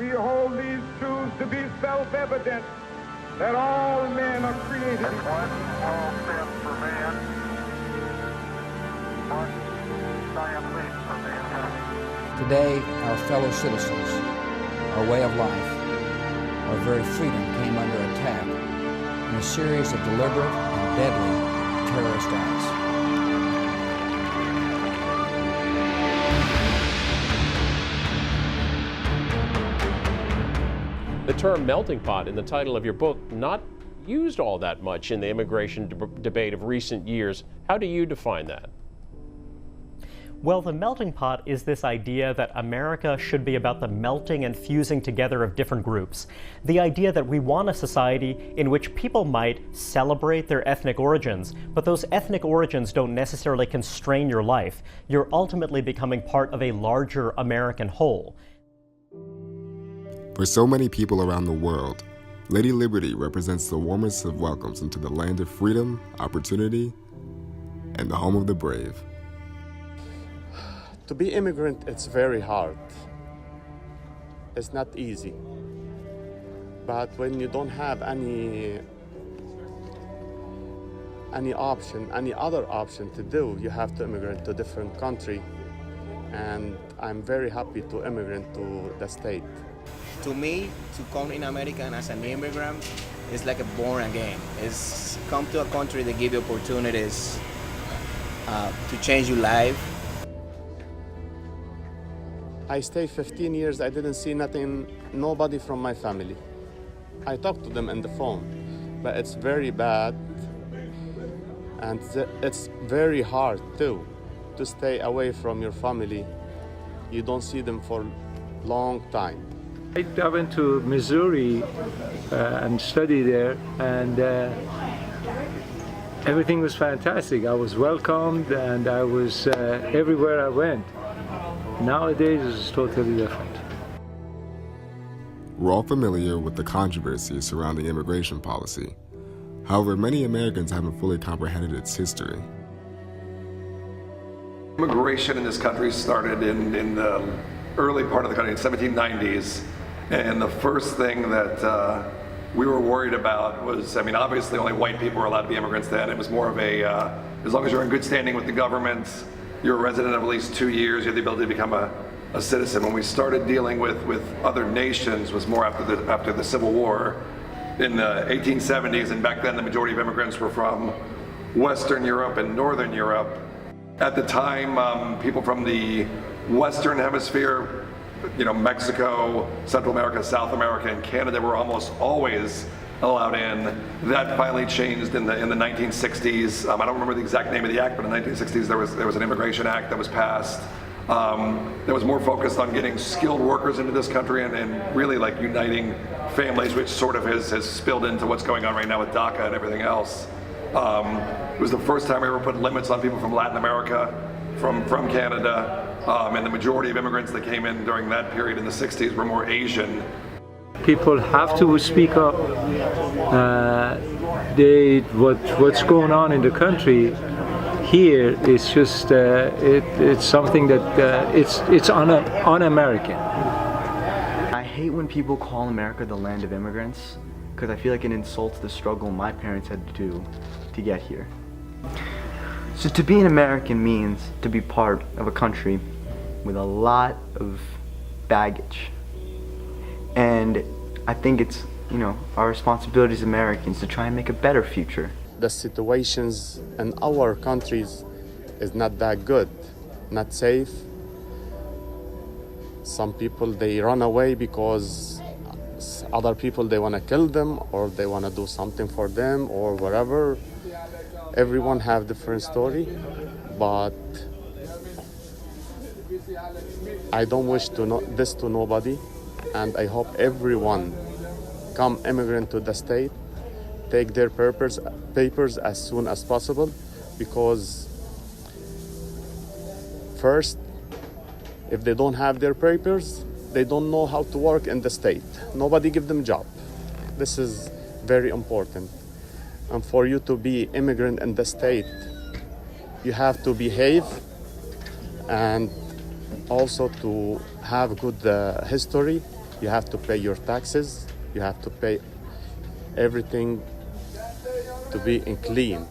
We hold these truths to be self-evident, that all men are created equal. One small step for man, one giant leap for mankind. Today, our fellow citizens, our way of life, our very freedom came under attack in a series of deliberate and deadly terrorist acts. The term melting pot in the title of your book, not used all that much in the immigration debate of recent years. How do you define that? Well, the melting pot is this idea that America should be about the melting and fusing together of different groups. The idea that we want a society in which people might celebrate their ethnic origins, but those ethnic origins don't necessarily constrain your life. You're ultimately becoming part of a larger American whole. For so many people around the world, Lady Liberty represents the warmest of welcomes into the land of freedom, opportunity, and the home of the brave. To be immigrant, it's very hard. It's not easy. But when you don't have any other option to do, you have to immigrate to a different country. And I'm very happy to immigrate to the state. To me, to come in America as an immigrant is like a born again. It's come to a country that give you opportunities to change your life. I stayed 15 years, I didn't see nobody from my family. I talked to them on the phone, but it's very bad and it's very hard too, to stay away from your family. You don't see them for a long time. I went to Missouri and studied there, and everything was fantastic. I was welcomed and I was everywhere I went. Nowadays, it's totally different. We're all familiar with the controversy surrounding immigration policy. However, many Americans haven't fully comprehended its history. Immigration in this country started in the early part of the country, in the 1790s. And the first thing that we were worried about was, obviously only white people were allowed to be immigrants then. It was more of a, as long as you're in good standing with the government, you're a resident of at least 2 years, you have the ability to become a citizen. When we started dealing with other nations was more after the Civil War in the 1870s, and back then the majority of immigrants were from Western Europe and Northern Europe. At the time, people from the Western Hemisphere, Mexico, Central America, South America, and Canada were almost always allowed in. That finally changed in the 1960s. I don't remember the exact name of the act, but in the 1960s there was an immigration act that was passed that was more focused on getting skilled workers into this country and really like uniting families, which sort of has spilled into what's going on right now with DACA and everything else. It was the first time we ever put limits on people from Latin America, from Canada, and the majority of immigrants that came in during that period in the 60s were more Asian. People have to speak up. What's going on in the country here is just it's something that it's un-American. I hate when people call America the land of immigrants, because I feel like it insults the struggle my parents had to do to get here. So to be an American means to be part of a country with a lot of baggage. And I think it's, our responsibility as Americans to try and make a better future. The situations in our countries is not that good, not safe. Some people, they run away because other people, they want to kill them or they want to do something for them or whatever. Everyone have different story, but I don't wish this to nobody, and I hope everyone come immigrant to the state, take their papers as soon as possible, because first, if they don't have their papers, they don't know how to work in the state. Nobody give them job. This is very important. And for you to be immigrant in the state, you have to behave and also to have good history You have to pay your taxes. You have to pay everything to be clean.